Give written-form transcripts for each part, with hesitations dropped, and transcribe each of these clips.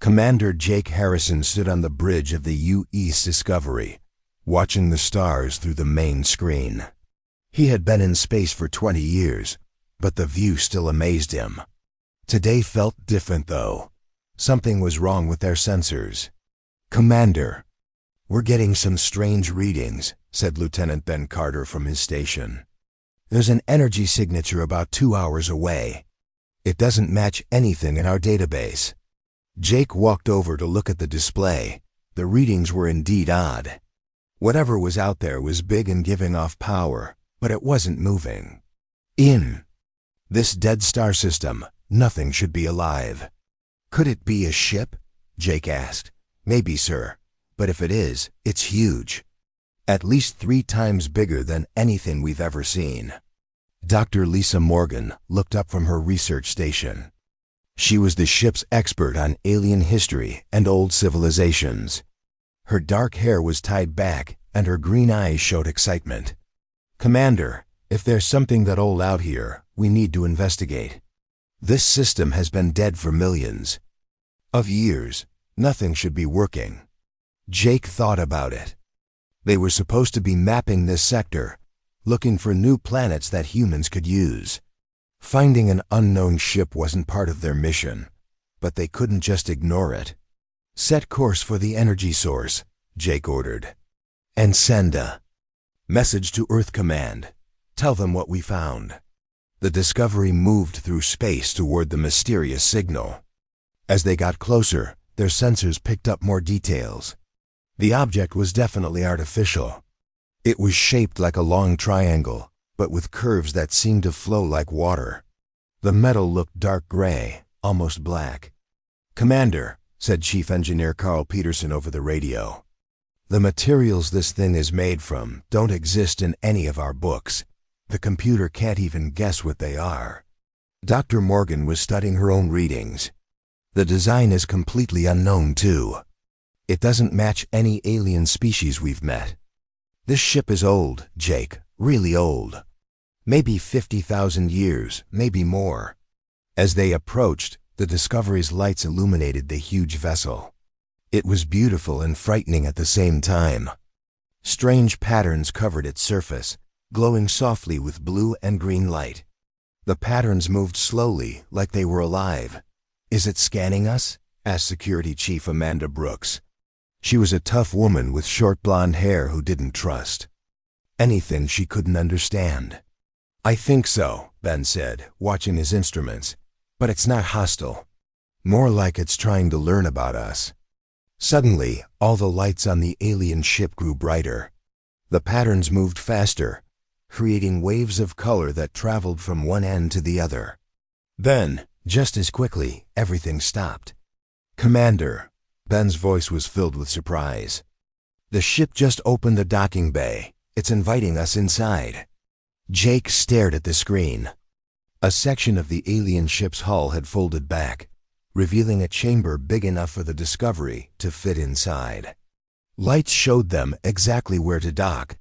Commander Jake Harrison stood on the bridge of the U.S. Discovery, watching the stars through the main screen. He had been in space for 20 years, but the view still amazed him. Today felt different, though. Something was wrong with their sensors. "Commander, we're getting some strange readings," said Lieutenant Ben Carter from his station. "There's an energy signature about 2 hours away. It doesn't match anything in our database." Jake walked over to look at the display. The readings were indeed odd. Whatever was out there was big and giving off power, but it wasn't moving. In this dead star system, nothing should be alive. "Could it be a ship?" Jake asked. "Maybe, sir, but if it is, it's huge. At least 3 times bigger than anything we've ever seen." Dr. Lisa Morgan looked up from her research station. She was the ship's expert on alien history and old civilizations. Her dark hair was tied back, and her green eyes showed excitement. "Commander, if there's something that old out here, we need to investigate. This system has been dead for millions of years. Nothing should be working." Jake thought about it. They were supposed to be mapping this sector, looking for new planets that humans could use. Finding an unknown ship wasn't part of their mission, but they couldn't just ignore it. "Set course for the energy source," Jake ordered. "And send a message to Earth Command. Tell them what we found." The Discovery moved through space toward the mysterious signal. As they got closer, their sensors picked up more details. The object was definitely artificial. It was shaped like a long triangle, but with curves that seemed to flow like water. The metal looked dark gray, almost black. "Commander," said Chief Engineer Carl Peterson over the radio, "the materials this thing is made from don't exist in any of our books. The computer can't even guess what they are." Dr. Morgan was studying her own readings. "The design is completely unknown, too. It doesn't match any alien species we've met. This ship is old, Jake, really old. Maybe 50,000 years, maybe more." As they approached, the Discovery's lights illuminated the huge vessel. It was beautiful and frightening at the same time. Strange patterns covered its surface, glowing softly with blue and green light. The patterns moved slowly, like they were alive. "Is it scanning us?" asked Security Chief Amanda Brooks. She was a tough woman with short blonde hair who didn't trust anything she couldn't understand. "I think so," Ben said, watching his instruments. "But it's not hostile. More like it's trying to learn about us." Suddenly, all the lights on the alien ship grew brighter. The patterns moved faster, creating waves of color that traveled from one end to the other. Then, just as quickly, everything stopped. "Commander," Ben's voice was filled with surprise. "The ship just opened the docking bay. It's inviting us inside." Jake stared at the screen. A section of the alien ship's hull had folded back, revealing a chamber big enough for the Discovery to fit inside. Lights showed them exactly where to dock.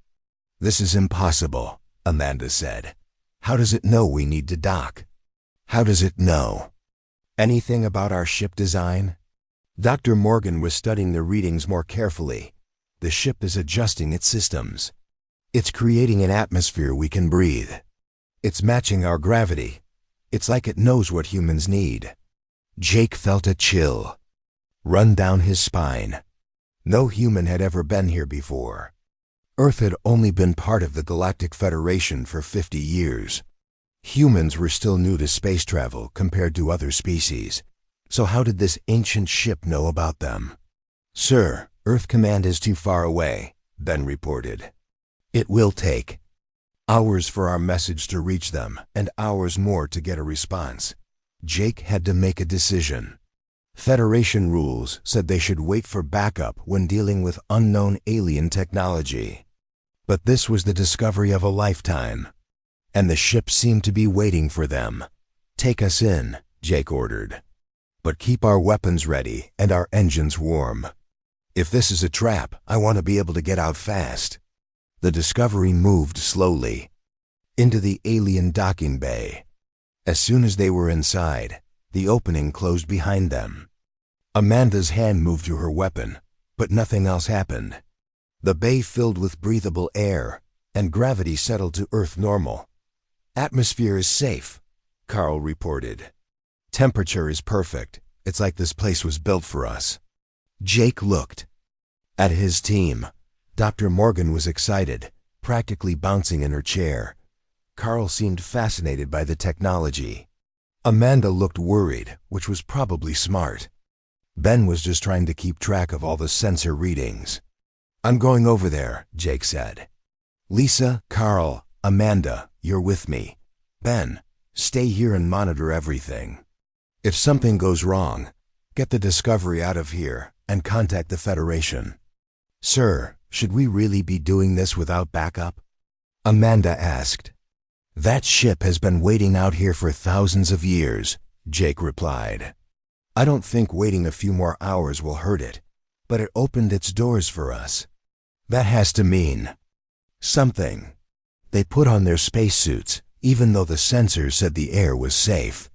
"This is impossible," Amanda said. "How does it know we need to dock? How does it know anything about our ship design?" Dr. Morgan was studying the readings more carefully. "The ship is adjusting its systems. It's creating an atmosphere we can breathe. It's matching our gravity. It's like it knows what humans need." Jake felt a chill run down his spine. No human had ever been here before. Earth had only been part of the Galactic Federation for 50 years. Humans were still new to space travel compared to other species. So how did this ancient ship know about them? "Sir, Earth Command is too far away," Ben reported. "It will take hours for our message to reach them, and hours more to get a response." Jake had to make a decision. Federation rules said they should wait for backup when dealing with unknown alien technology. But this was the discovery of a lifetime, and the ship seemed to be waiting for them. "Take us in," Jake ordered. "But keep our weapons ready and our engines warm. If this is a trap, I want to be able to get out fast." The Discovery moved slowly into the alien docking bay. As soon as they were inside, the opening closed behind them. Amanda's hand moved to her weapon, but nothing else happened. The bay filled with breathable air, and gravity settled to Earth normal. "Atmosphere is safe," Carl reported. "Temperature is perfect. It's like this place was built for us." Jake looked at his team. Dr. Morgan was excited, practically bouncing in her chair. Carl seemed fascinated by the technology. Amanda looked worried, which was probably smart. Ben was just trying to keep track of all the sensor readings. "I'm going over there," Jake said. "Lisa, Carl, Amanda, you're with me. Ben, stay here and monitor everything. If something goes wrong, get the Discovery out of here and contact the Federation." "Sir, should we really be doing this without backup?" Amanda asked. "That ship has been waiting out here for thousands of years," Jake replied. "I don't think waiting a few more hours will hurt it, but it opened its doors for us. That has to mean something." They put on their spacesuits, even though the sensors said the air was safe.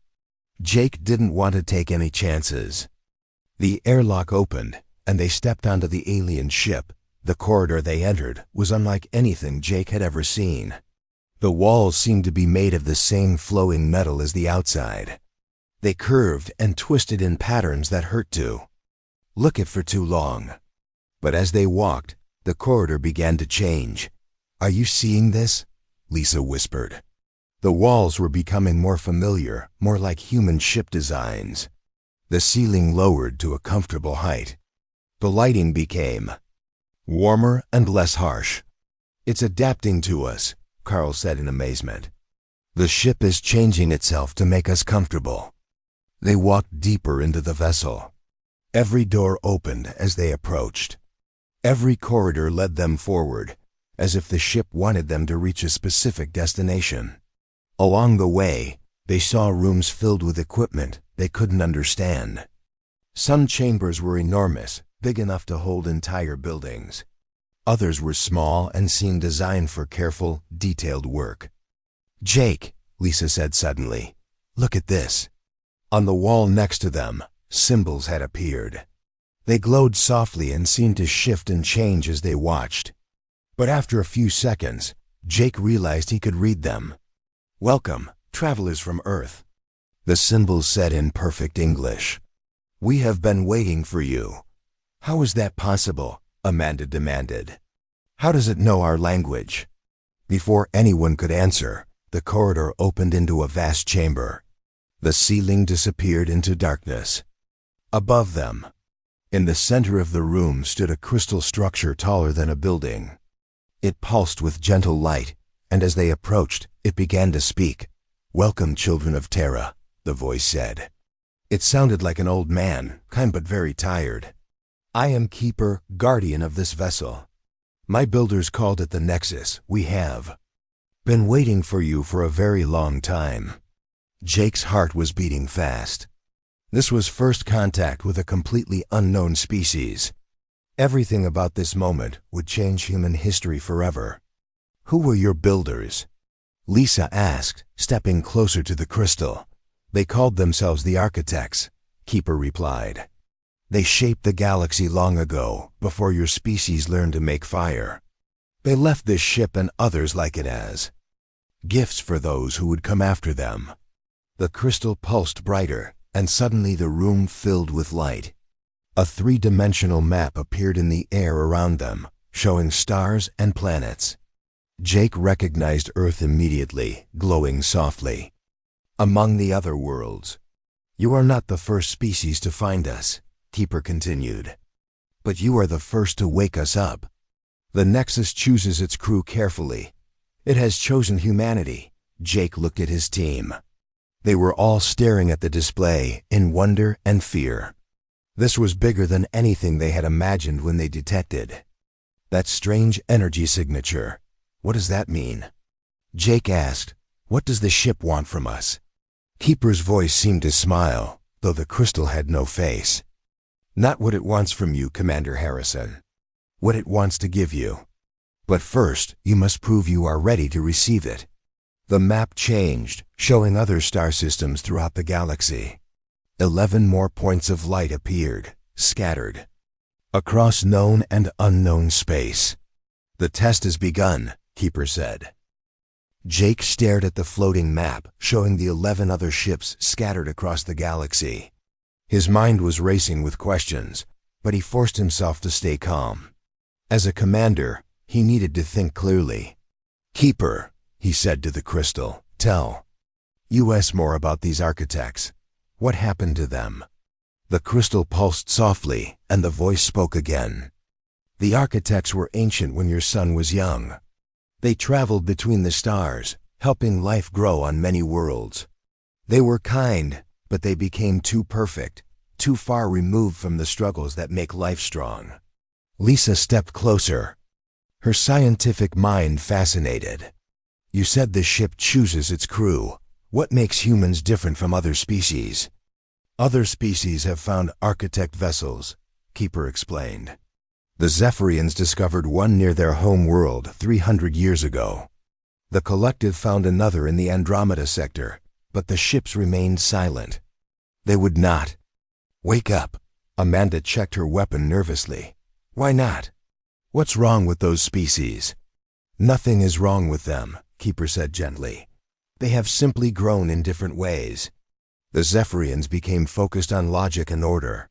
Jake didn't want to take any chances. The airlock opened, and they stepped onto the alien ship. The corridor they entered was unlike anything Jake had ever seen. The walls seemed to be made of the same flowing metal as the outside. They curved and twisted in patterns that hurt to look at for too long. But as they walked, the corridor began to change. "Are you seeing this?" Lisa whispered. The walls were becoming more familiar, more like human ship designs. The ceiling lowered to a comfortable height. The lighting became warmer and less harsh. "It's adapting to us," Carl said in amazement. "The ship is changing itself to make us comfortable." They walked deeper into the vessel. Every door opened as they approached. Every corridor led them forward, as if the ship wanted them to reach a specific destination. Along the way, they saw rooms filled with equipment they couldn't understand. Some chambers were enormous, big enough to hold entire buildings. Others were small and seemed designed for careful, detailed work. "Jake," Lisa said suddenly, "look at this." On the wall next to them, symbols had appeared. They glowed softly and seemed to shift and change as they watched. But after a few seconds, Jake realized he could read them. "Welcome, travelers from Earth," the symbols said in perfect English. "We have been waiting for you." "How is that possible?" Amanda demanded. "How does it know our language?" Before anyone could answer, the corridor opened into a vast chamber. The ceiling disappeared into darkness. Above them, in the center of the room, stood a crystal structure taller than a building. It pulsed with gentle light, and as they approached, it began to speak. "Welcome, children of Terra," the voice said. It sounded like an old man, kind but very tired. "I am keeper, guardian of this vessel. My builders called it the Nexus. We have been waiting for you for a very long time." Jake's heart was beating fast. This was first contact with a completely unknown species. Everything about this moment would change human history forever. "Who were your builders?" Lisa asked, stepping closer to the crystal. "They called themselves the Architects," Keeper replied. "They shaped the galaxy long ago, before your species learned to make fire. They left this ship and others like it as gifts for those who would come after them." The crystal pulsed brighter, and suddenly the room filled with light. A three-dimensional map appeared in the air around them, showing stars and planets. Jake recognized Earth immediately, glowing softly. "Among the other worlds. You are not the first species to find us," Keeper continued. "But you are the first to wake us up. The Nexus chooses its crew carefully. It has chosen humanity." Jake looked at his team. They were all staring at the display in wonder and fear. This was bigger than anything they had imagined when they detected that strange energy signature. "What does that mean?" Jake asked. "What does the ship want from us?" Keeper's voice seemed to smile, though the crystal had no face. "Not what it wants from you, Commander Harrison. What it wants to give you. But first, you must prove you are ready to receive it." The map changed, showing other star systems throughout the galaxy. 11 more points of light appeared, scattered across known and unknown space. "The test has begun," Keeper said. Jake stared at the floating map, showing the 11 other ships scattered across the galaxy. His mind was racing with questions, but he forced himself to stay calm. As a commander, he needed to think clearly. "Keeper," he said to the crystal, "tell us more about these architects. What happened to them?" The crystal pulsed softly, and the voice spoke again. "The architects were ancient when your son was young. They traveled between the stars, helping life grow on many worlds. They were kind, but they became too perfect, too far removed from the struggles that make life strong." Lisa stepped closer, her scientific mind fascinated. "You said the ship chooses its crew. What makes humans different from other species?" "Other species have found architect vessels," Keeper explained. "The Zephyrians discovered one near their home world 300 years ago. The collective found another in the Andromeda sector, but the ships remained silent. They would not wake up." Amanda checked her weapon nervously. "Why not? What's wrong with those species?" "Nothing is wrong with them," Keeper said gently. "They have simply grown in different ways. The Zephyrians became focused on logic and order.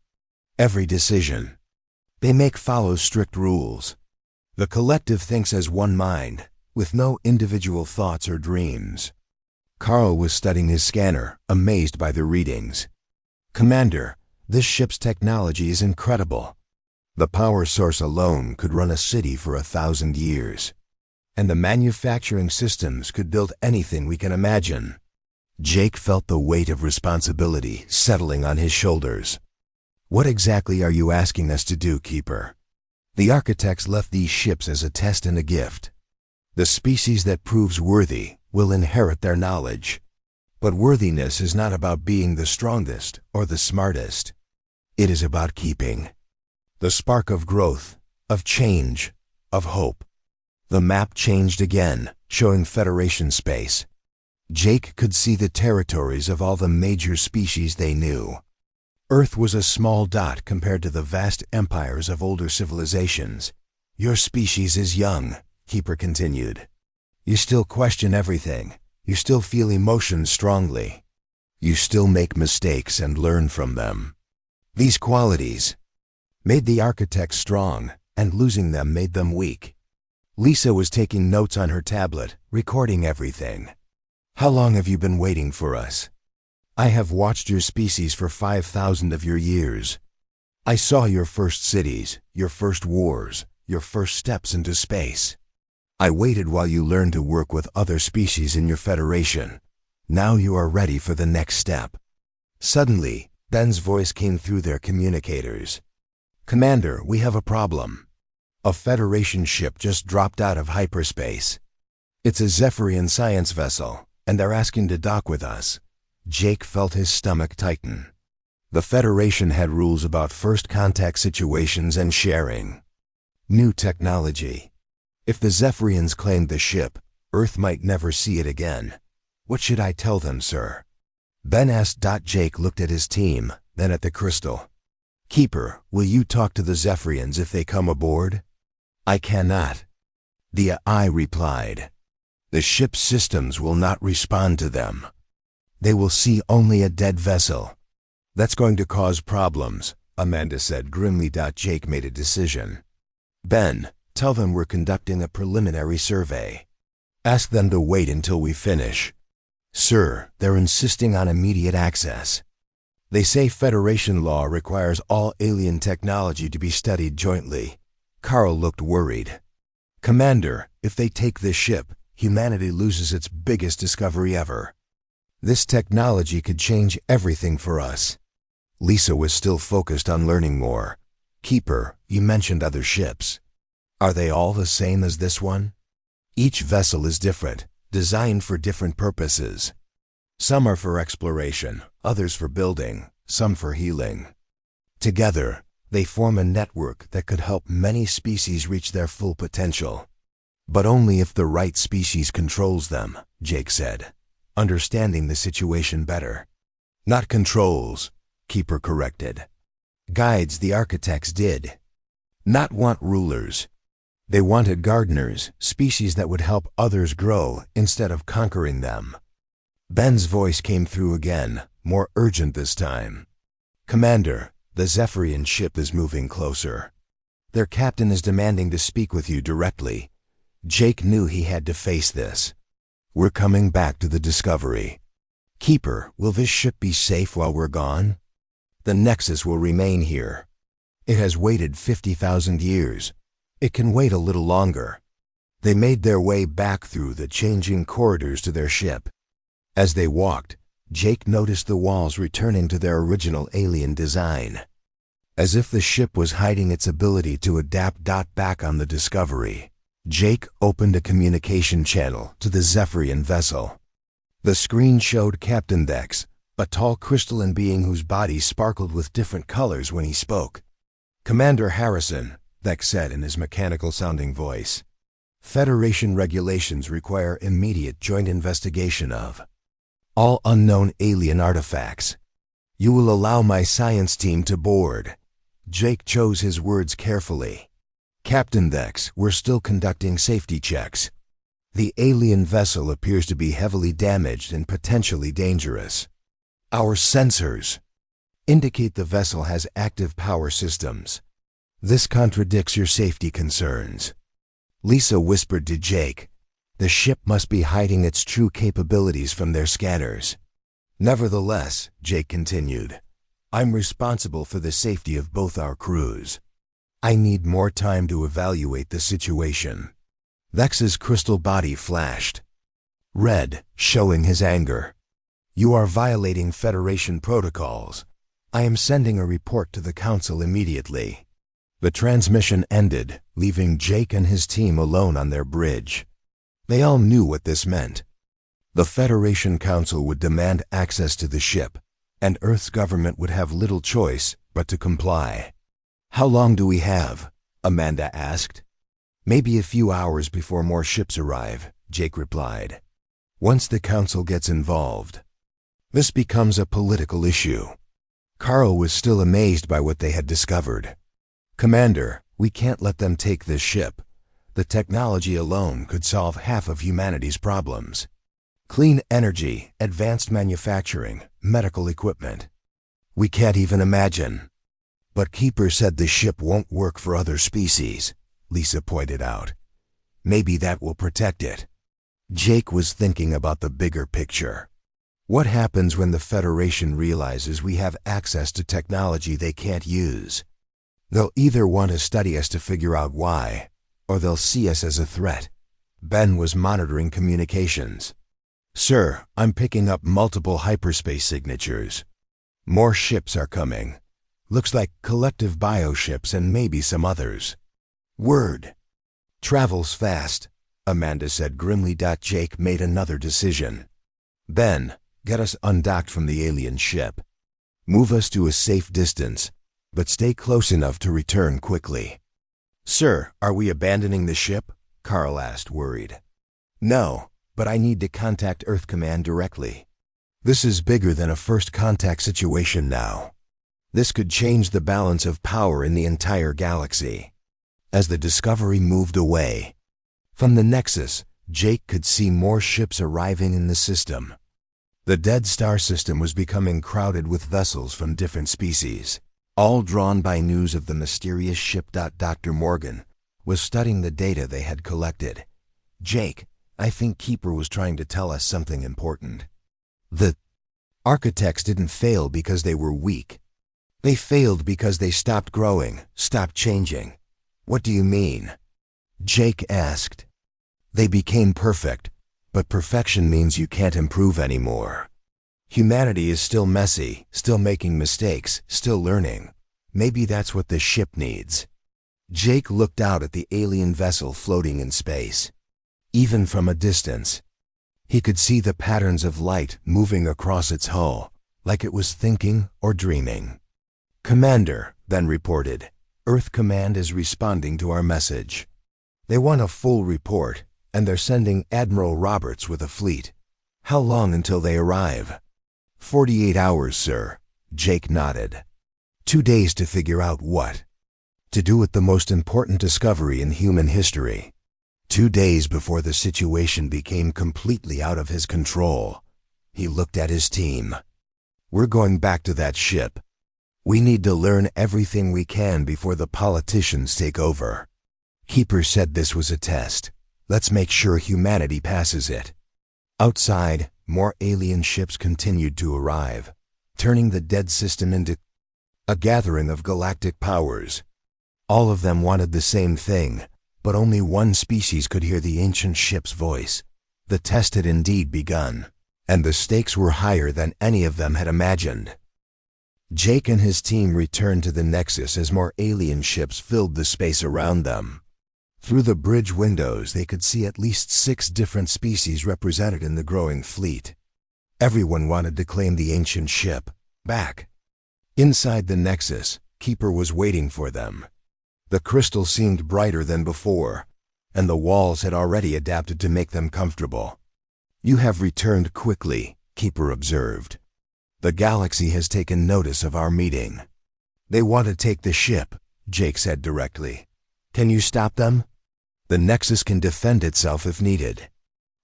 Every decision they make follows strict rules. The collective thinks as one mind, with no individual thoughts or dreams." Carl was studying his scanner, amazed by the readings. "Commander, this ship's technology is incredible. The power source alone could run a city for 1,000 years. And the manufacturing systems could build anything we can imagine." Jake felt the weight of responsibility settling on his shoulders. "What exactly are you asking us to do, Keeper?" "The architects left these ships as a test and a gift. The species that proves worthy will inherit their knowledge. But worthiness is not about being the strongest or the smartest. It is about keeping the spark of growth, of change, of hope." The map changed again, showing Federation space. Jake could see the territories of all the major species they knew. Earth was a small dot compared to the vast empires of older civilizations. "Your species is young," Keeper continued. "You still question everything. You still feel emotions strongly. You still make mistakes and learn from them. These qualities made the architects strong, and losing them made them weak." Lisa was taking notes on her tablet, recording everything. "How long have you been waiting for us?" "I have watched your species for 5,000 of your years. I saw your first cities, your first wars, your first steps into space. I waited while you learned to work with other species in your Federation. Now you are ready for the next step." Suddenly, Ben's voice came through their communicators. "Commander, we have a problem. A Federation ship just dropped out of hyperspace. It's a Zephyrian science vessel, and they're asking to dock with us." Jake felt his stomach tighten. The Federation had rules about first contact situations and sharing new technology. If the Zephyrians claimed the ship, Earth might never see it again. "What should I tell them, sir?" Ben asked. Jake looked at his team, then at the crystal. "Keeper, will you talk to the Zephyrians if they come aboard?" "I cannot," the AI replied. "The ship's systems will not respond to them. They will see only a dead vessel." "That's going to cause problems," Amanda said grimly. Jake made a decision. "Ben, tell them we're conducting a preliminary survey. Ask them to wait until we finish." "Sir, they're insisting on immediate access. They say Federation law requires all alien technology to be studied jointly." Carl looked worried. "Commander, if they take this ship, humanity loses its biggest discovery ever. This technology could change everything for us." Lisa was still focused on learning more. "Keeper, you mentioned other ships. Are they all the same as this one?" "Each vessel is different, designed for different purposes. Some are for exploration, others for building, some for healing. Together, they form a network that could help many species reach their full potential. But only if the right species controls them," Jake said, understanding the situation better. "Not controls, Keeper corrected. Guides, the architects did not want rulers. They wanted gardeners, species that would help others grow instead of conquering them. Ben's voice came through again, more urgent this time. Commander, the Zephyrian ship is moving closer. Their captain is demanding to speak with you directly. Jake knew he had to face this. We're coming back to the Discovery. Keeper, will this ship be safe while we're gone? The Nexus will remain here. It has waited 50,000 years. It can wait a little longer. They made their way back through the changing corridors to their ship. As they walked, Jake noticed the walls returning to their original alien design. As if the ship was hiding its ability to adapt. Back on the Discovery, Jake opened a communication channel to the Zephyrian vessel. The screen showed Captain Dex, a tall crystalline being whose body sparkled with different colors when he spoke. Commander Harrison, Dex said in his mechanical-sounding voice. Federation regulations require immediate joint investigation of all unknown alien artifacts. You will allow my science team to board. Jake chose his words carefully. Captain Dex, we're still conducting safety checks. The alien vessel appears to be heavily damaged and potentially dangerous. Our sensors indicate the vessel has active power systems. This contradicts your safety concerns. Lisa whispered to Jake. The ship must be hiding its true capabilities from their scanners. Nevertheless, Jake continued, I'm responsible for the safety of both our crews. I need more time to evaluate the situation. Vex's crystal body flashed red, showing his anger. You are violating Federation protocols. I am sending a report to the Council immediately. The transmission ended, leaving Jake and his team alone on their bridge. They all knew what this meant. The Federation Council would demand access to the ship, and Earth's government would have little choice but to comply. How long do we have? Amanda asked. Maybe a few hours before more ships arrive, Jake replied. Once the Council gets involved, this becomes a political issue. Carl was still amazed by what they had discovered. Commander, we can't let them take this ship. The technology alone could solve half of humanity's problems. Clean energy, advanced manufacturing, medical equipment. We can't even imagine. But Keeper said the ship won't work for other species, Lisa pointed out. Maybe that will protect it. Jake was thinking about the bigger picture. What happens when the Federation realizes we have access to technology they can't use? They'll either want to study us to figure out why, or they'll see us as a threat. Ben was monitoring communications. Sir, I'm picking up multiple hyperspace signatures. More ships are coming. Looks like collective bioships and maybe some others. Word. Travels fast, Amanda said grimly. Jake made another decision. Ben, get us undocked from the alien ship. Move us to a safe distance, but stay close enough to return quickly. Sir, are we abandoning the ship? Carl asked, worried. No, but I need to contact Earth Command directly. This is bigger than a first contact situation now. This could change the balance of power in the entire galaxy. As the Discovery moved away from the Nexus, Jake could see more ships arriving in the system. The Dead Star system was becoming crowded with vessels from different species, all drawn by news of the mysterious ship. Dr. Morgan was studying the data they had collected. Jake, I think Keeper was trying to tell us something important. The architects didn't fail because they were weak. They failed because they stopped growing, stopped changing. What do you mean? Jake asked. They became perfect, but perfection means you can't improve anymore. Humanity is still messy, still making mistakes, still learning. Maybe that's what this ship needs. Jake looked out at the alien vessel floating in space. Even from a distance, he could see the patterns of light moving across its hull, like it was thinking or dreaming. Commander, then reported, Earth Command is responding to our message. They want a full report, and they're sending Admiral Roberts with a fleet. How long until they arrive? 48 hours, sir, Jake nodded. 2 days to figure out what to do with the most important discovery in human history. 2 days before the situation became completely out of his control. He looked at his team. We're going back to that ship. We need to learn everything we can before the politicians take over. Keeper said this was a test. Let's make sure humanity passes it. Outside, more alien ships continued to arrive, turning the dead system into a gathering of galactic powers. All of them wanted the same thing, but only one species could hear the ancient ship's voice. The test had indeed begun, and the stakes were higher than any of them had imagined. Jake and his team returned to the Nexus as more alien ships filled the space around them. Through the bridge windows, they could see at least 6 different species represented in the growing fleet. Everyone wanted to claim the ancient ship back. Inside the Nexus, Keeper was waiting for them. The crystal seemed brighter than before, and the walls had already adapted to make them comfortable. You have returned quickly, Keeper observed. The galaxy has taken notice of our meeting. They want to take the ship, Jake said directly. Can you stop them? The Nexus can defend itself if needed.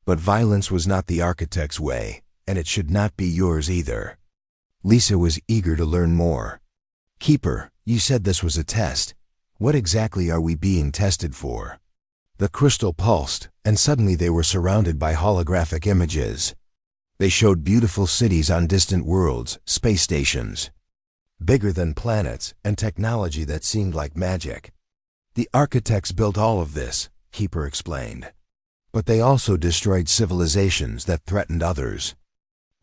But violence was not the Architect's way, and it should not be yours either. Lisa was eager to learn more. Keeper, you said this was a test. What exactly are we being tested for? The crystal pulsed, and suddenly they were surrounded by holographic images. They showed beautiful cities on distant worlds, space stations, bigger than planets, and technology that seemed like magic. The architects built all of this, Keeper explained. But they also destroyed civilizations that threatened others.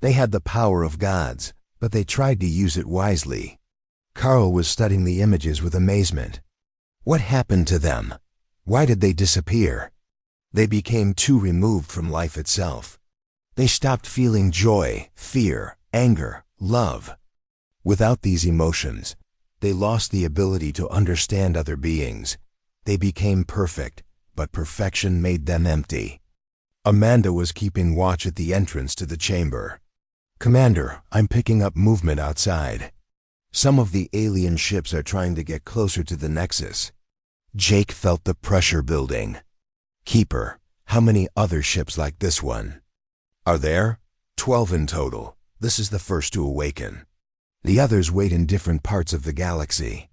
They had the power of gods, but they tried to use it wisely. Carl was studying the images with amazement. What happened to them? Why did they disappear? They became too removed from life itself. They stopped feeling joy, fear, anger, love. Without these emotions, they lost the ability to understand other beings. They became perfect, but perfection made them empty. Amanda was keeping watch at the entrance to the chamber. Commander, I'm picking up movement outside. Some of the alien ships are trying to get closer to the Nexus. Jake felt the pressure building. Keeper, how many other ships like this one? Are there? 12 in total. This is the first to awaken. The others wait in different parts of the galaxy.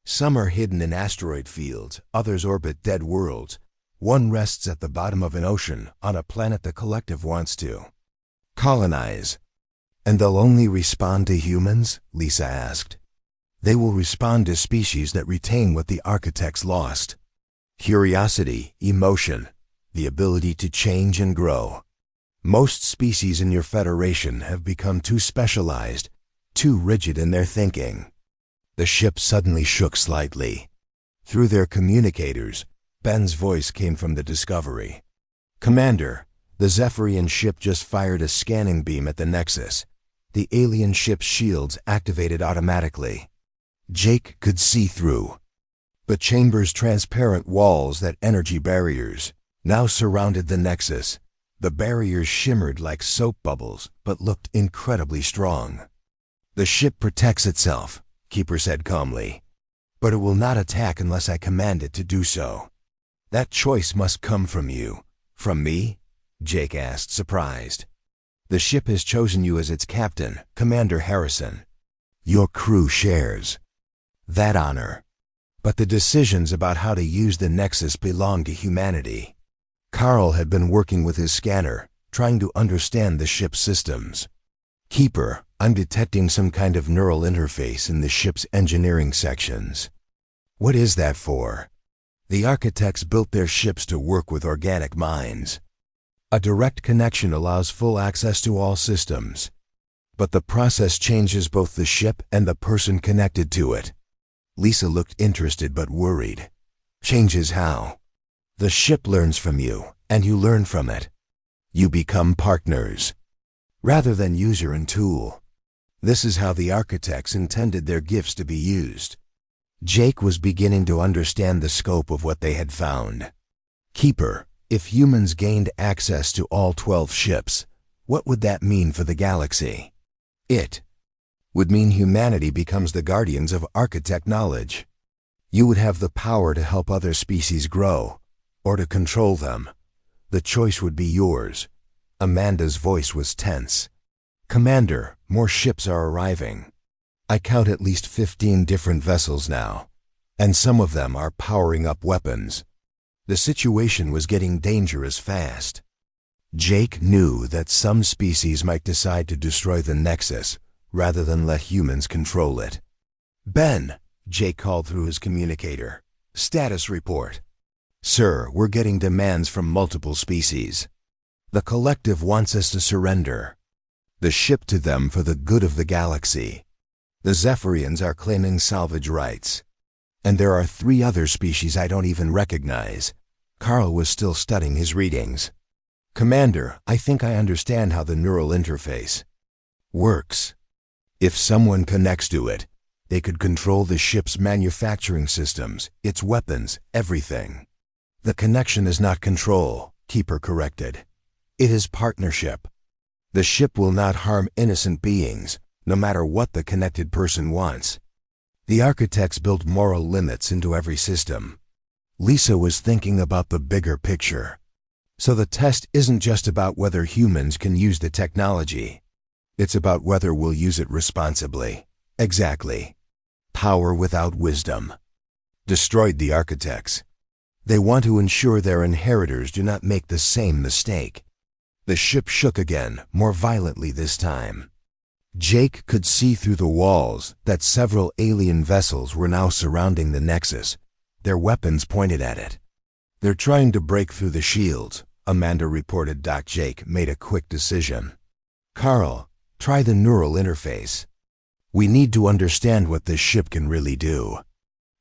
Some are hidden in asteroid fields, others orbit dead worlds. One rests at the bottom of an ocean on a planet the collective wants to colonize. And they'll only respond to humans? Lisa asked. They will respond to species that retain what the architects lost. Curiosity, emotion, the ability to change and grow. Most species in your Federation have become too specialized, too rigid in their thinking. The ship suddenly shook slightly. Through their communicators, Ben's voice came from the Discovery. Commander, the Zephyrian ship just fired a scanning beam at the Nexus. The alien ship's shields activated automatically. Jake could see through. The chamber's transparent walls, that energy barriers, now surrounded the Nexus. The barriers shimmered like soap bubbles, but looked incredibly strong. The ship protects itself, Keeper said calmly. But it will not attack unless I command it to do so. That choice must come from you. From me? Jake asked, surprised. The ship has chosen you as its captain, Commander Harrison. Your crew shares that honor. But the decisions about how to use the Nexus belong to humanity. Carl had been working with his scanner, trying to understand the ship's systems. Keeper, I'm detecting some kind of neural interface in the ship's engineering sections. What is that for? The architects built their ships to work with organic minds. A direct connection allows full access to all systems. But the process changes both the ship and the person connected to it. Lisa looked interested but worried. Changes how? The ship learns from you, and you learn from it. You become partners, rather than user and tool. This is how the architects intended their gifts to be used. Jake was beginning to understand the scope of what they had found. Keeper, if humans gained access to all 12 ships, what would that mean for the galaxy? It would mean humanity becomes the guardians of architect knowledge. You would have the power to help other species grow, or to control them. The choice would be yours. Amanda's voice was tense. Commander, more ships are arriving. I count at least 15 different vessels now, and some of them are powering up weapons. The situation was getting dangerous fast. Jake knew that some species might decide to destroy the Nexus rather than let humans control it. Ben, Jake called through his communicator. Status report. Sir, we're getting demands from multiple species. The collective wants us to surrender. The ship to them for the good of the galaxy. The Zephyrians are claiming salvage rights. And there are 3 other species I don't even recognize. Carl was still studying his readings. Commander, I think I understand how the neural interface works. If someone connects to it, they could control the ship's manufacturing systems, its weapons, everything. The connection is not control, Keeper corrected. It is partnership. The ship will not harm innocent beings, no matter what the connected person wants. The architects built moral limits into every system. Lisa was thinking about the bigger picture. So the test isn't just about whether humans can use the technology. It's about whether we'll use it responsibly. Exactly. Power without wisdom destroyed the architects. They want to ensure their inheritors do not make the same mistake. The ship shook again, more violently this time. Jake could see through the walls that several alien vessels were now surrounding the Nexus, their weapons pointed at it. They're trying to break through the shields, Amanda reported. Jake made a quick decision. Carl, try the neural interface. We need to understand what this ship can really do.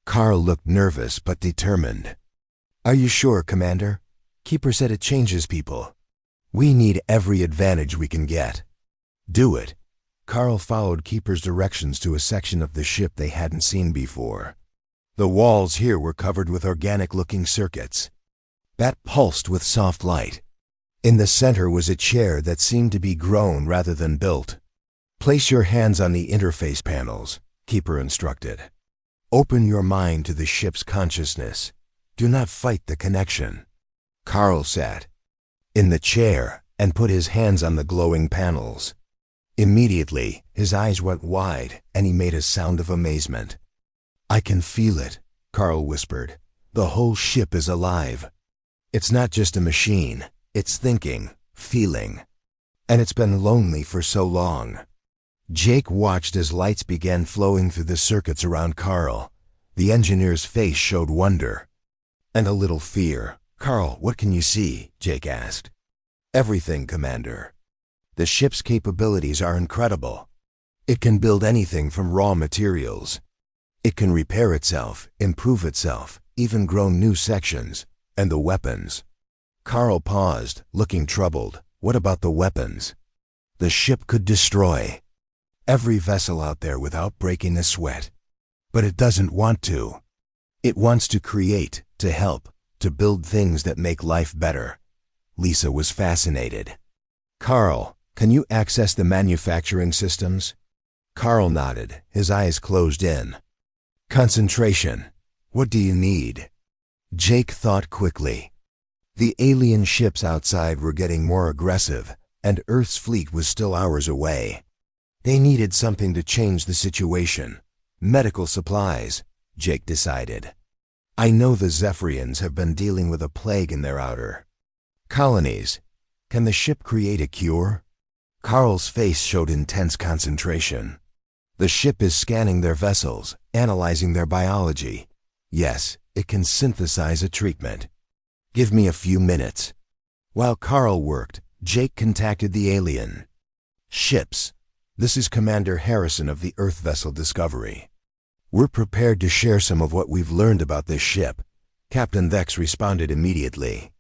Carl looked nervous but determined. Are you sure, Commander? Keeper said it changes people. We need every advantage we can get. Do it. Carl followed Keeper's directions to a section of the ship they hadn't seen before. The walls here were covered with organic-looking circuits that pulsed with soft light. In the center was a chair that seemed to be grown rather than built. Place your hands on the interface panels, Keeper instructed. Open your mind to the ship's consciousness. Do not fight the connection. Carl sat in the chair and put his hands on the glowing panels. Immediately, his eyes went wide and he made a sound of amazement. I can feel it, Carl whispered. The whole ship is alive. It's not just a machine. It's thinking, feeling. And it's been lonely for so long. Jake watched as lights began flowing through the circuits around Carl. The engineer's face showed wonder and a little fear. Carl, what can you see? Jake asked. Everything, Commander. The ship's capabilities are incredible. It can build anything from raw materials. It can repair itself, improve itself, even grow new sections. And the weapons. Carl paused, looking troubled. What about the weapons? The ship could destroy every vessel out there without breaking a sweat. But it doesn't want to. It wants to create, to help, to build things that make life better. Lisa was fascinated. Carl, can you access the manufacturing systems? Carl nodded, his eyes closed in. Concentration. What do you need? Jake thought quickly. The alien ships outside were getting more aggressive, and Earth's fleet was still hours away. They needed something to change the situation. Medical supplies, Jake decided. I know the Zephyrians have been dealing with a plague in their outer colonies. Can the ship create a cure? Carl's face showed intense concentration. The ship is scanning their vessels, analyzing their biology. Yes, it can synthesize a treatment. Give me a few minutes. While Carl worked, Jake contacted the alien ships. This is Commander Harrison of the Earth vessel Discovery. We're prepared to share some of what we've learned about this ship. Captain Vex responded immediately.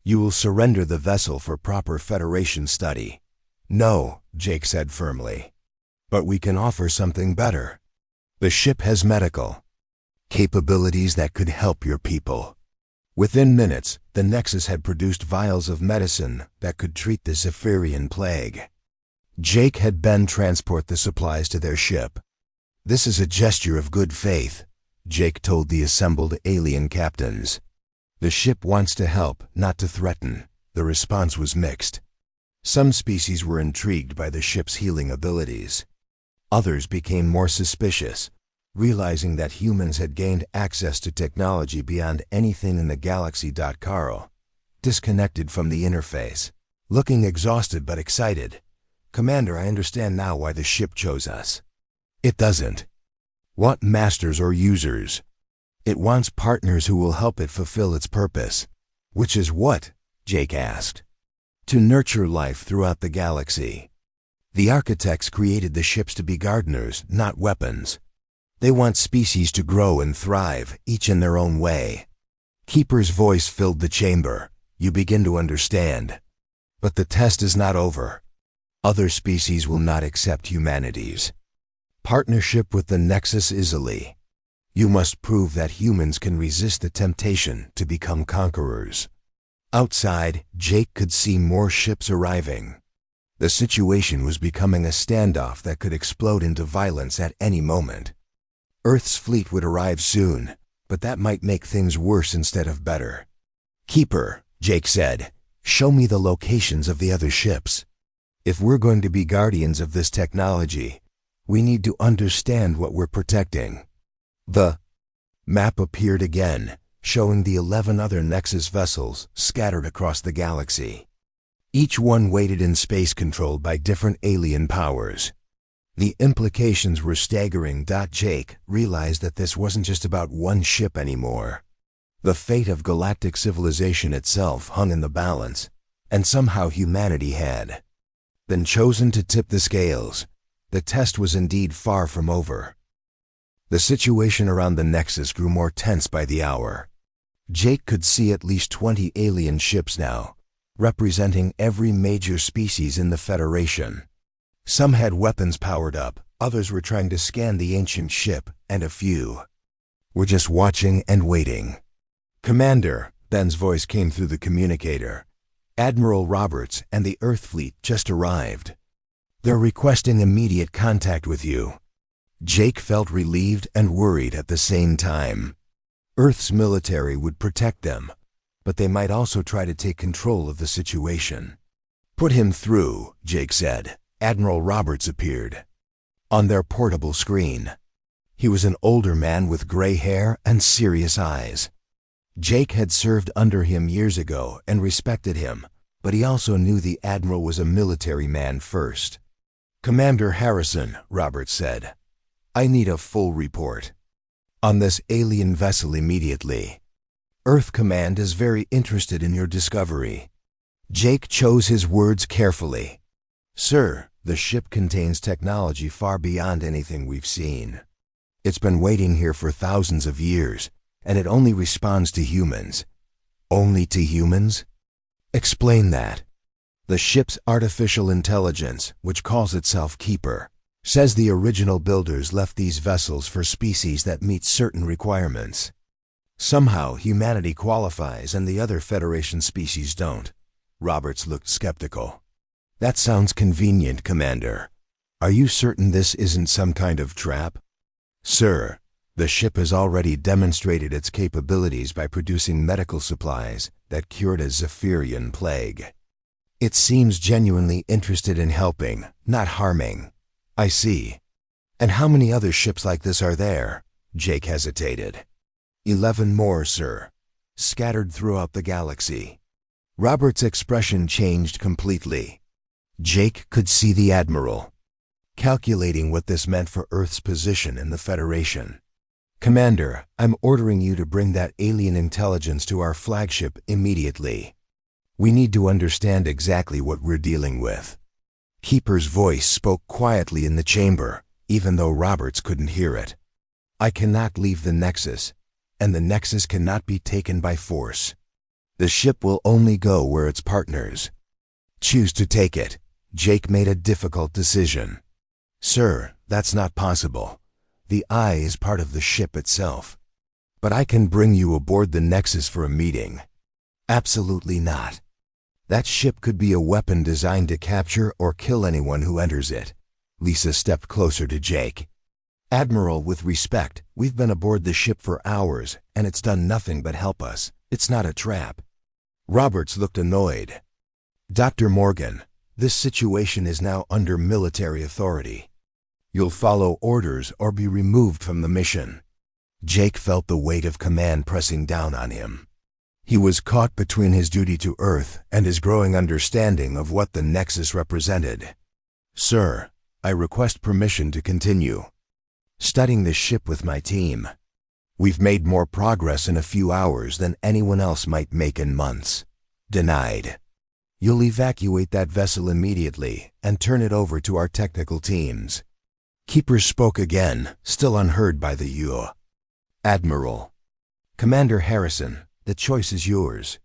You will surrender the vessel for proper Federation study. No, Jake said firmly. But we can offer something better. The ship has medical capabilities that could help your people. Within minutes, the Nexus had produced vials of medicine that could treat the Zephyrian plague. Jake had Ben transport the supplies to their ship. "This is a gesture of good faith," Jake told the assembled alien captains. "The ship wants to help, not to threaten." The response was mixed. Some species were intrigued by the ship's healing abilities. Others became more suspicious, realizing that humans had gained access to technology beyond anything in the galaxy. Carl, disconnected from the interface, looking exhausted but excited. "Commander, I understand now why the ship chose us." "It doesn't want masters or users. It wants partners who will help it fulfill its purpose." "Which is what?" Jake asked. "To nurture life throughout the galaxy. The architects created the ships to be gardeners, not weapons. They want species to grow and thrive, each in their own way." Keeper's voice filled the chamber. "You begin to understand. But the test is not over. Other species will not accept humanity's partnership with the Nexus easily. You must prove that humans can resist the temptation to become conquerors." Outside, Jake could see more ships arriving. The situation was becoming a standoff that could explode into violence at any moment. Earth's fleet would arrive soon, but that might make things worse instead of better. "Keeper," Jake said, "show me the locations of the other ships. If we're going to be guardians of this technology, we need to understand what we're protecting." The map appeared again, showing the 11 other Nexus vessels scattered across the galaxy. Each one waited in space controlled by different alien powers. The implications were staggering. Jake realized that this wasn't just about one ship anymore. The fate of galactic civilization itself hung in the balance, and somehow humanity had been chosen to tip the scales. The test was indeed far from over. The situation around the Nexus grew more tense by the hour. Jake could see at least 20 alien ships now, representing every major species in the Federation. Some had weapons powered up, others were trying to scan the ancient ship, and a few were just watching and waiting. "Commander," Ben's voice came through the communicator, "Admiral Roberts and the Earth Fleet just arrived. They're requesting immediate contact with you." Jake felt relieved and worried at the same time. Earth's military would protect them, but they might also try to take control of the situation. "Put him through," Jake said. Admiral Roberts appeared on their portable screen. He was an older man with gray hair and serious eyes. Jake had served under him years ago and respected him, but he also knew the Admiral was a military man first. "Commander Harrison," Roberts said, "I need a full report on this alien vessel immediately. Earth Command is very interested in your discovery." Jake chose his words carefully. "Sir, the ship contains technology far beyond anything we've seen. It's been waiting here for thousands of years, and it only responds to humans." "Only to humans?" "Explain that." "The ship's artificial intelligence, which calls itself Keeper, says the original builders left these vessels for species that meet certain requirements. Somehow humanity qualifies and the other Federation species don't." Roberts looked skeptical. "That sounds convenient, Commander. Are you certain this isn't some kind of trap?" "Sir, the ship has already demonstrated its capabilities by producing medical supplies that cured a Zephyrian plague. It seems genuinely interested in helping, not harming." "I see. And how many other ships like this are there?" Jake hesitated. 11 more, sir, scattered throughout the galaxy." Robert's expression changed completely. Jake could see the Admiral calculating what this meant for Earth's position in the Federation. "Commander, I'm ordering you to bring that alien intelligence to our flagship immediately. We need to understand exactly what we're dealing with." Keeper's voice spoke quietly in the chamber, even though Roberts couldn't hear it. "I cannot leave the Nexus, and the Nexus cannot be taken by force. The ship will only go where its partners choose to take it." Jake made a difficult decision. "Sir, that's not possible. The Eye is part of the ship itself. But I can bring you aboard the Nexus for a meeting." "Absolutely not." That ship could be a weapon designed to capture or kill anyone who enters it. Lisa stepped closer to Jake. Admiral, with respect, we've been aboard the ship for hours, and it's done nothing but help us. It's not a trap. Roberts looked annoyed. Dr. Morgan, this situation is now under military authority. You'll follow orders or be removed from the mission. Jake felt the weight of command pressing down on him. He was caught between his duty to Earth and his growing understanding of what the Nexus represented. Sir, I request permission to continue. Studying the ship with my team. We've made more progress in a few hours than anyone else might make in months. Denied. You'll evacuate that vessel immediately and turn it over to our technical teams. Keeper spoke again, still unheard by the U. Admiral. Commander Harrison, the choice is yours.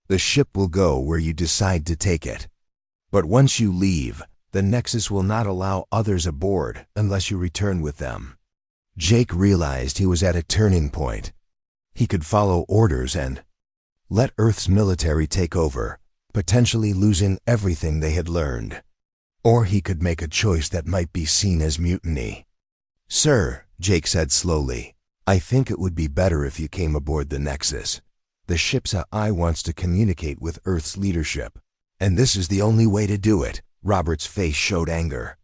The ship will go where you decide to take it. But once you leave, the Nexus will not allow others aboard unless you return with them. Jake realized he was at a turning point. He could follow orders and let Earth's military take over, potentially losing everything they had learned. Or he could make a choice that might be seen as mutiny. Sir, Jake said slowly, I think it would be better if you came aboard the Nexus. The ship's AI wants to communicate with Earth's leadership, and this is the only way to do it. Robert's face showed anger.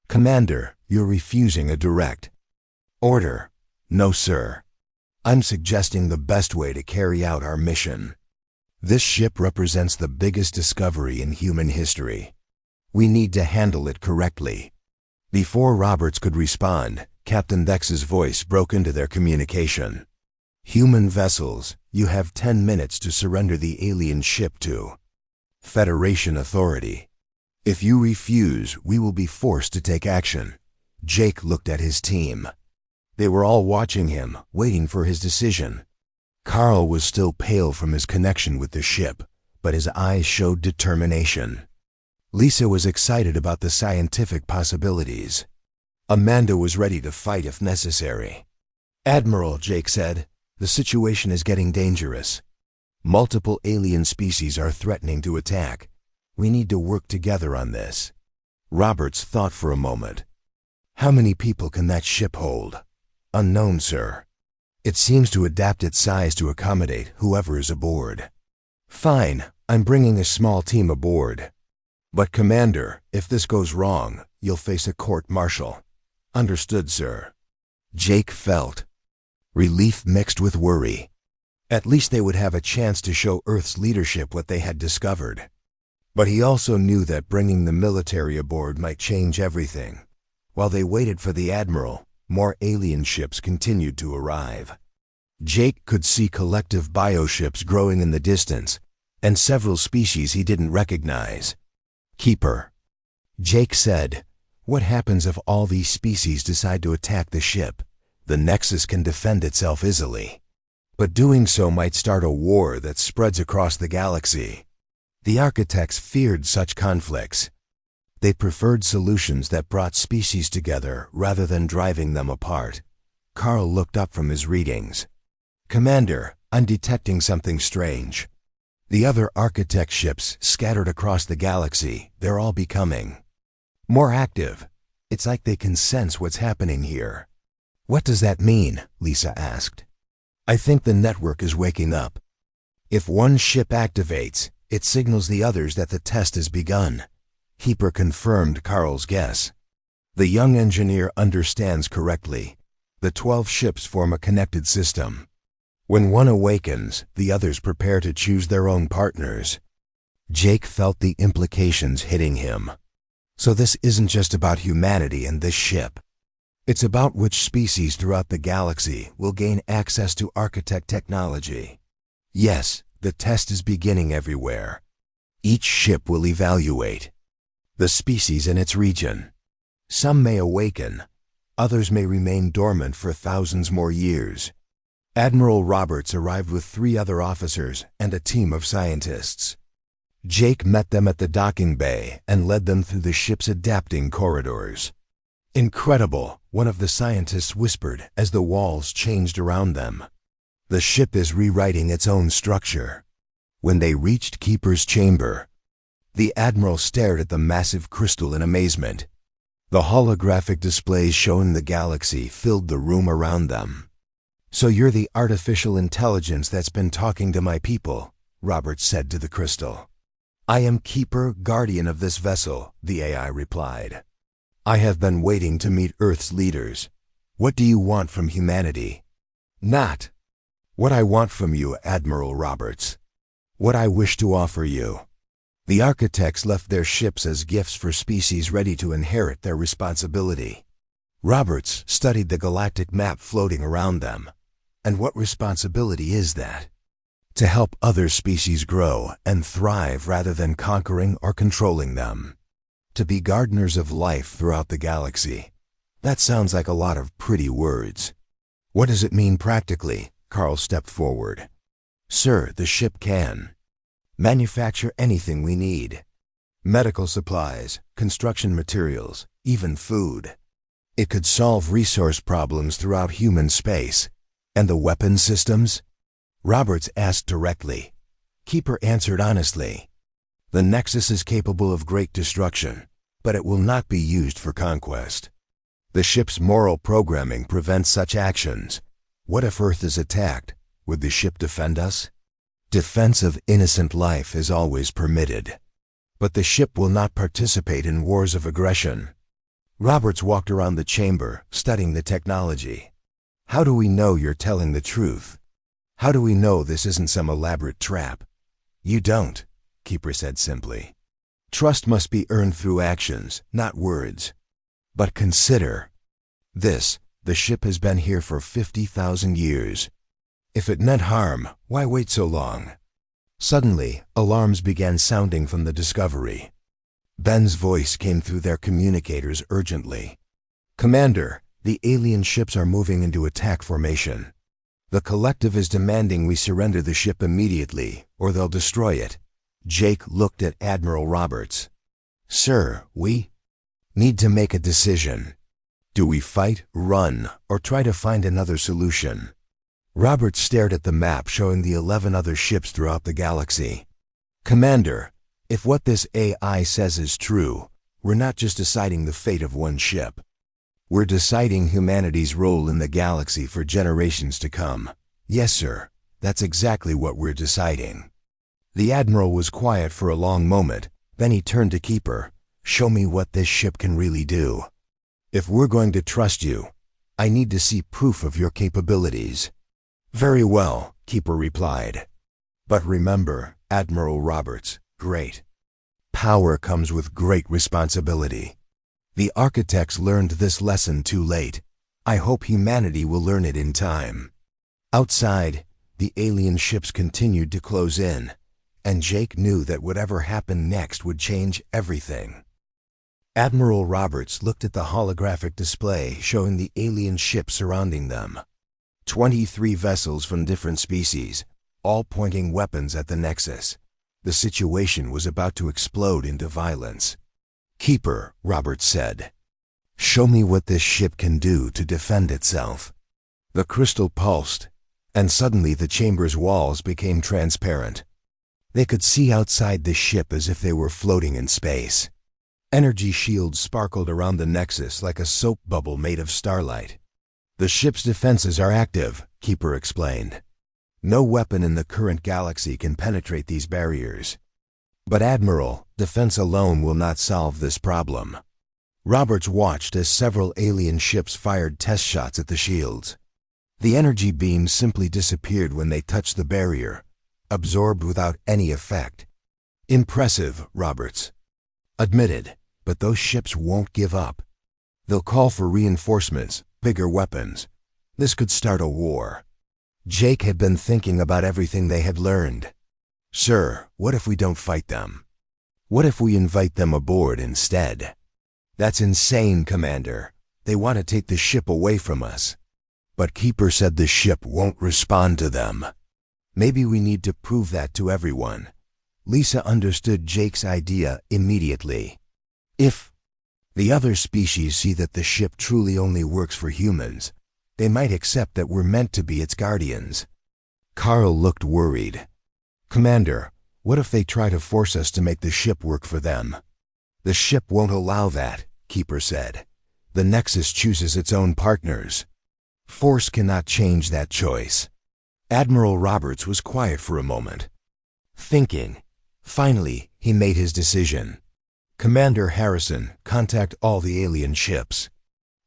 Commander, you're refusing a direct order. No, sir. I'm suggesting the best way to carry out our mission. This ship represents the biggest discovery in human history. We need to handle it correctly. Before Roberts could respond, Captain Dex's voice broke into their communication. Human vessels, you have 10 minutes to surrender the alien ship to Federation authority. If you refuse, we will be forced to take action. Jake looked at his team. They were all watching him, waiting for his decision. Carl was still pale from his connection with the ship, but his eyes showed determination. Lisa was excited about the scientific possibilities. Amanda was ready to fight if necessary. Admiral, Jake said, the situation is getting dangerous. Multiple alien species are threatening to attack. We need to work together on this. Roberts thought for a moment. How many people can that ship hold? Unknown, sir. It seems to adapt its size to accommodate whoever is aboard. Fine, I'm bringing a small team aboard. But Commander, if this goes wrong, you'll face a court-martial. Understood, sir. Jake felt relief mixed with worry. At least they would have a chance to show Earth's leadership what they had discovered. But he also knew that bringing the military aboard might change everything. While they waited for the Admiral, more alien ships continued to arrive. Jake could see collective bioships growing in the distance, and several species he didn't recognize. Keeper. Jake said, what happens if all these species decide to attack the ship? The Nexus can defend itself easily. But doing so might start a war that spreads across the galaxy. The architects feared such conflicts. They preferred solutions that brought species together rather than driving them apart. Carl looked up from his readings. Commander, I'm detecting something strange. The other architect ships scattered across the galaxy, they're all becoming more active. It's like they can sense what's happening here. What does that mean? Lisa asked. I think the network is waking up. If one ship activates, it signals the others that the test has begun. Keeper confirmed Carl's guess. The young engineer understands correctly. The 12 ships form a connected system. When one awakens, the others prepare to choose their own partners. Jake felt the implications hitting him. So this isn't just about humanity and this ship. It's about which species throughout the galaxy will gain access to architect technology. Yes, the test is beginning everywhere. Each ship will evaluate the species in its region. Some may awaken, others may remain dormant for thousands more years. Admiral Roberts arrived with 3 other officers and a team of scientists. Jake met them at the docking bay and led them through the ship's adapting corridors. Incredible, one of the scientists whispered as the walls changed around them. The ship is rewriting its own structure. When they reached Keeper's chamber, The Admiral stared at the massive crystal in amazement. The holographic displays showing the galaxy filled the room around them. "So you're the artificial intelligence that's been talking to my people," Robert said to the crystal. "I am Keeper, guardian of this vessel," the AI replied. "I have been waiting to meet Earth's leaders. What do you want from humanity?" "Not what I want from you, Admiral Roberts. What I wish to offer you." The architects left their ships as gifts for species ready to inherit their responsibility. Roberts studied the galactic map floating around them. And what responsibility is that? To help other species grow and thrive rather than conquering or controlling them. To be gardeners of life throughout the galaxy. That sounds like a lot of pretty words. What does it mean practically? Carl stepped forward. "Sir, the ship can manufacture anything we need. Medical supplies, construction materials, even food. It could solve resource problems throughout human space. And the weapon systems?" Roberts asked directly. Keeper answered honestly. "The Nexus is capable of great destruction, but it will not be used for conquest. The ship's moral programming prevents such actions. What if Earth is attacked? Would the ship defend us? Defense of innocent life is always permitted. But the ship will not participate in wars of aggression." Roberts walked around the chamber, studying the technology. "How do we know you're telling the truth? How do we know this isn't some elaborate trap?" "You don't," Keeper said simply. "Trust must be earned through actions, not words. But consider this. The ship has been here for 50,000 years. If it meant harm, why wait so long?" Suddenly, alarms began sounding from the Discovery. Ben's voice came through their communicators urgently. "Commander, the alien ships are moving into attack formation. The collective is demanding we surrender the ship immediately, or they'll destroy it." Jake looked at Admiral Roberts. "Sir, we need to make a decision. Do we fight, run, or try to find another solution?" Roberts stared at the map showing the 11 other ships throughout the galaxy. "Commander, if what this AI says is true, we're not just deciding the fate of one ship. We're deciding humanity's role in the galaxy for generations to come." "Yes, sir. That's exactly what we're deciding." The Admiral was quiet for a long moment, then he turned to Keeper. "Show me what this ship can really do. If we're going to trust you, I need to see proof of your capabilities." "Very well," Keeper replied. "But remember, Admiral Roberts, great power comes with great responsibility. The architects learned this lesson too late. I hope humanity will learn it in time." Outside, the alien ships continued to close in, and Jake knew that whatever happened next would change everything. Admiral Roberts looked at the holographic display showing the alien ships surrounding them. 23 vessels from different species, all pointing weapons at the Nexus. The situation was about to explode into violence. "Keeper," Roberts said, "show me what this ship can do to defend itself." The crystal pulsed, and suddenly the chamber's walls became transparent. They could see outside the ship as if they were floating in space. Energy shields sparkled around the Nexus like a soap bubble made of starlight. "The ship's defenses are active," Keeper explained. "No weapon in the current galaxy can penetrate these barriers. But Admiral, defense alone will not solve this problem." Roberts watched as several alien ships fired test shots at the shields. The energy beams simply disappeared when they touched the barrier, absorbed without any effect. "Impressive," Roberts admitted, "but those ships won't give up. They'll call for reinforcements, bigger weapons. This could start a war." Jake had been thinking about everything they had learned. "Sir, what if we don't fight them? What if we invite them aboard instead?" "That's insane, Commander. They want to take the ship away from us." "But Keeper said the ship won't respond to them." "Maybe we need to prove that to everyone." Lisa understood Jake's idea immediately. "If the other species see that the ship truly only works for humans, they might accept that we're meant to be its guardians." Carl looked worried. "Commander, What if they try to force us to make the ship work for them? The ship won't allow that, Keeper said. The Nexus chooses its own partners. Force cannot change that choice. Admiral Roberts was quiet for a moment, thinking. Finally, he made his decision. Commander Harrison, contact all the alien ships.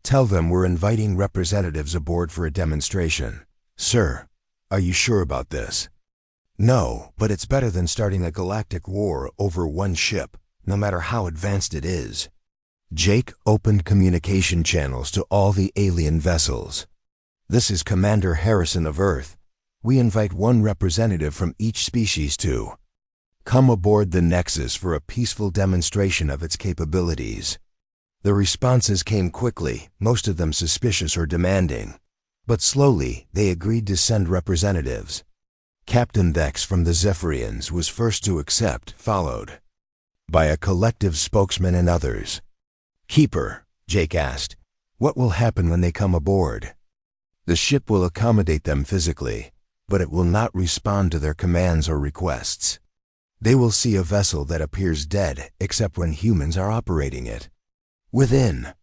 Tell them we're inviting representatives aboard for a demonstration. Sir, are you sure about this? No, but it's better than starting a galactic war over one ship, no matter how advanced it is. Jake opened communication channels to all the alien vessels. This is Commander Harrison of Earth. We invite one representative from each species to come aboard the Nexus for a peaceful demonstration of its capabilities. The responses came quickly, most of them suspicious or demanding. But slowly, they agreed to send representatives. Captain Vex from the Zephyrians was first to accept, followed by a collective spokesman and others. Keeper, Jake asked, what will happen when they come aboard? The ship will accommodate them physically, but it will not respond to their commands or requests. They will see a vessel that appears dead except when humans are operating it. Within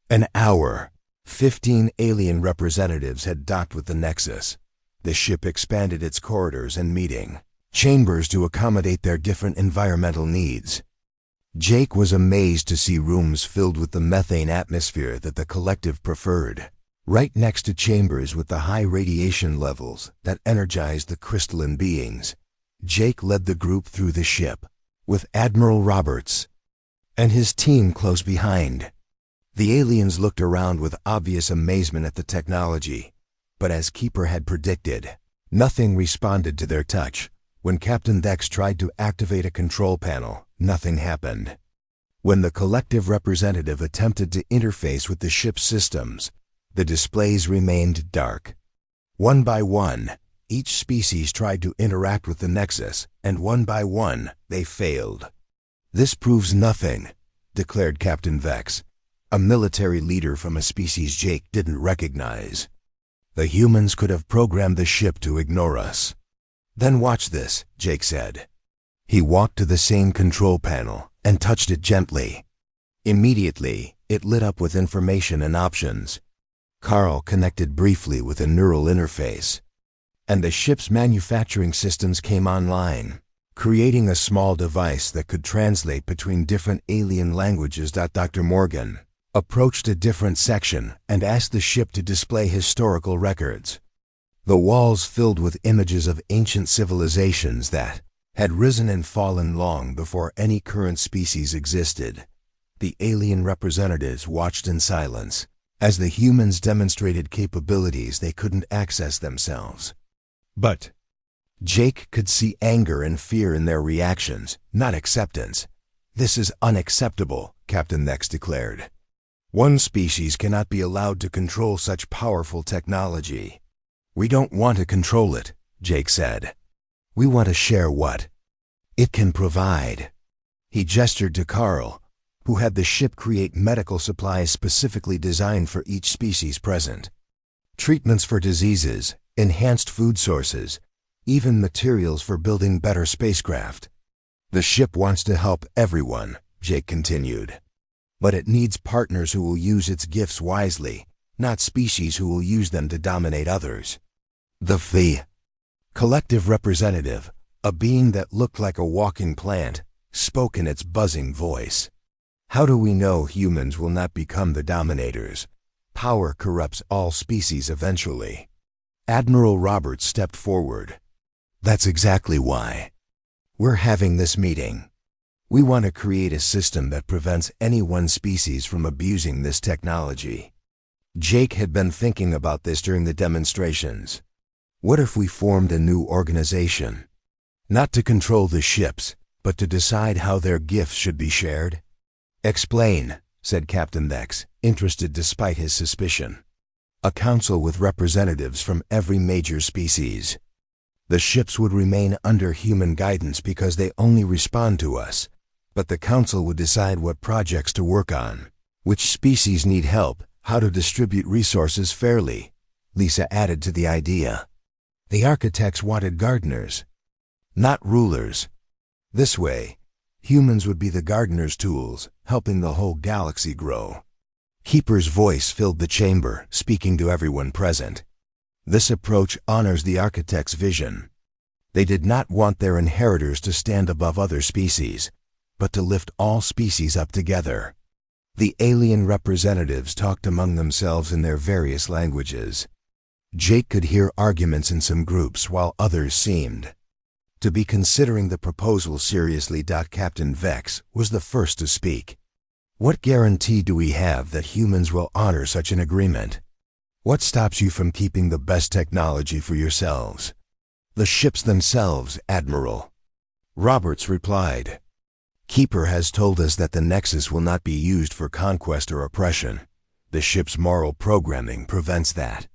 an hour, 15 alien representatives had docked with the Nexus. The ship expanded its corridors and meeting chambers to accommodate their different environmental needs. Jake was amazed to see rooms filled with the methane atmosphere that the collective preferred, right next to chambers with the high radiation levels that energized the crystalline beings. Jake led the group through the ship, with Admiral Roberts and his team close behind. The aliens looked around with obvious amazement at the technology, but as Keeper had predicted, nothing responded to their touch. When Captain Vex tried to activate a control panel, nothing happened. When the collective representative attempted to interface with the ship's systems, the displays remained dark. One by one, each species tried to interact with the Nexus, and one by one, they failed. This proves nothing, declared Captain Vex, a military leader from a species Jake didn't recognize. The humans could have programmed the ship to ignore us. Then watch this, Jake said. He walked to the same control panel and touched it gently. Immediately, it lit up with information and options. Carl connected briefly with a neural interface, and the ship's manufacturing systems came online, creating a small device that could translate between different alien languages. Dr. Morgan approached a different section and asked the ship to display historical records. The walls filled with images of ancient civilizations that had risen and fallen long before any current species existed. The alien representatives watched in silence as the humans demonstrated capabilities they couldn't access themselves. But Jake could see anger and fear in their reactions, not acceptance. This is unacceptable, Captain Vex declared. One species cannot be allowed to control such powerful technology. We don't want to control it, Jake said. We want to share what it can provide. He gestured to Carl, who had the ship create medical supplies specifically designed for each species present. Treatments for diseases, enhanced food sources, even materials for building better spacecraft. The ship wants to help everyone, Jake continued. But it needs partners who will use its gifts wisely, not species who will use them to dominate others. The collective representative, a being that looked like a walking plant, spoke in its buzzing voice. How do we know humans will not become the dominators? Power corrupts all species eventually. Admiral Roberts stepped forward. That's exactly why we're having this meeting. We want to create a system that prevents any one species from abusing this technology. Jake had been thinking about this during the demonstrations. What if we formed a new organization? Not to control the ships, but to decide how their gifts should be shared? Explain, said Captain Vex, interested despite his suspicion. A council with representatives from every major species. The ships would remain under human guidance because they only respond to us, but the council would decide what projects to work on, which species need help, how to distribute resources fairly. Lisa added to the idea. The architects wanted gardeners, not rulers. This way, humans would be the gardener's tools, helping the whole galaxy grow. Keeper's voice filled the chamber, speaking to everyone present. This approach honors the architect's vision. They did not want their inheritors to stand above other species, but to lift all species up together. The alien representatives talked among themselves in their various languages. Jake could hear arguments in some groups while others seemed to be considering the proposal seriously. Captain Vex was the first to speak. What guarantee do we have that humans will honor such an agreement? What stops you from keeping the best technology for yourselves? The ships themselves, Admiral. Roberts replied. Keeper has told us that the Nexus will not be used for conquest or oppression. The ship's moral programming prevents that.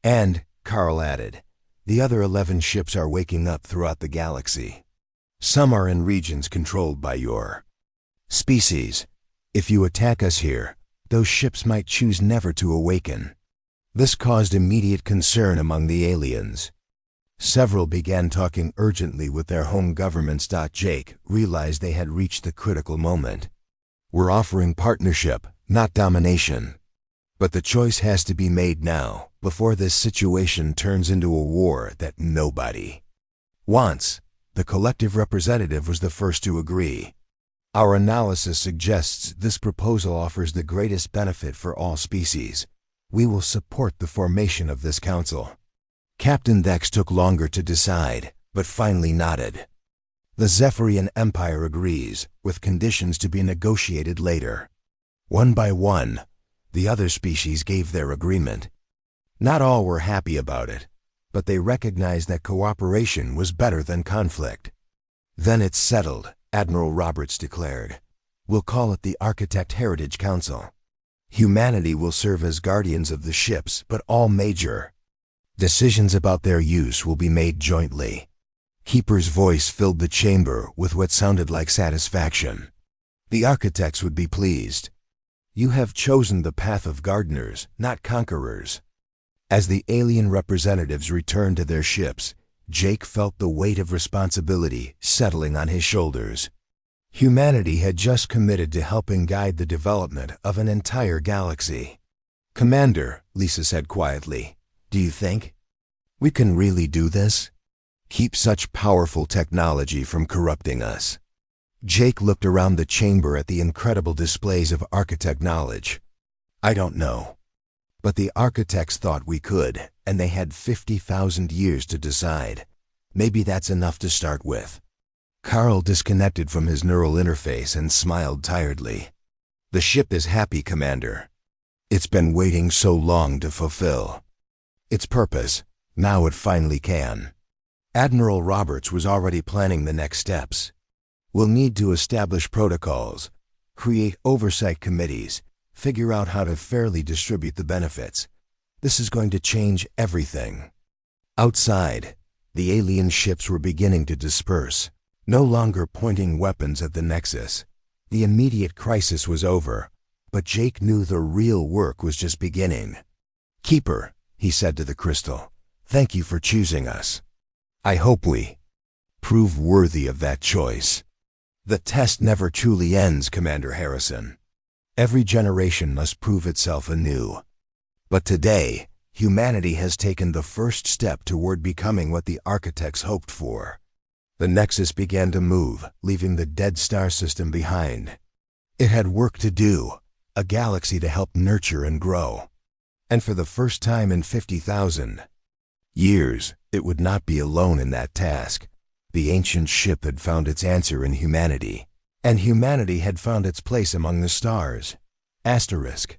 And, Carl added, the other 11 ships are waking up throughout the galaxy. Some are in regions controlled by your species. If you attack us here, those ships might choose never to awaken. This caused immediate concern among the aliens. Several began talking urgently with their home governments. Jake realized they had reached the critical moment. We're offering partnership, not domination. But the choice has to be made now, before this situation turns into a war that nobody wants. The collective representative was the first to agree. Our analysis suggests this proposal offers the greatest benefit for all species. We will support the formation of this council. Captain Vex took longer to decide, but finally nodded. The Zephyrian Empire agrees, with conditions to be negotiated later. One by one, the other species gave their agreement. Not all were happy about it, but they recognized that cooperation was better than conflict. Then it's settled, Admiral Roberts declared. We'll call it the Architect Heritage Council. Humanity will serve as guardians of the ships, but all major decisions about their use will be made jointly. Keeper's voice filled the chamber with what sounded like satisfaction. The architects would be pleased. You have chosen the path of gardeners, not conquerors. As the alien representatives returned to their ships, Jake felt the weight of responsibility settling on his shoulders. Humanity had just committed to helping guide the development of an entire galaxy. Commander, Lisa said quietly, do you think we can really do this? Keep such powerful technology from corrupting us. Jake looked around the chamber at the incredible displays of architect knowledge. I don't know. But the architects thought we could, and they had 50,000 years to decide. Maybe that's enough to start with. Carl disconnected from his neural interface and smiled tiredly. The ship is happy, Commander. It's been waiting so long to fulfill its purpose. Now it finally can. Admiral Roberts was already planning the next steps. We'll need to establish protocols, create oversight committees, figure out how to fairly distribute the benefits. This is going to change everything. Outside, the alien ships were beginning to disperse, no longer pointing weapons at the Nexus. The immediate crisis was over, but Jake knew the real work was just beginning. Keeper, he said to the crystal, thank you for choosing us. I hope we prove worthy of that choice. The test never truly ends, Commander Harrison. Every generation must prove itself anew. But today, humanity has taken the first step toward becoming what the architects hoped for. The Nexus began to move, leaving the dead star system behind. It had work to do, a galaxy to help nurture and grow. And for the first time in 50,000 years, it would not be alone in that task. The ancient ship had found its answer in humanity, and humanity had found its place among the stars. Asterisk.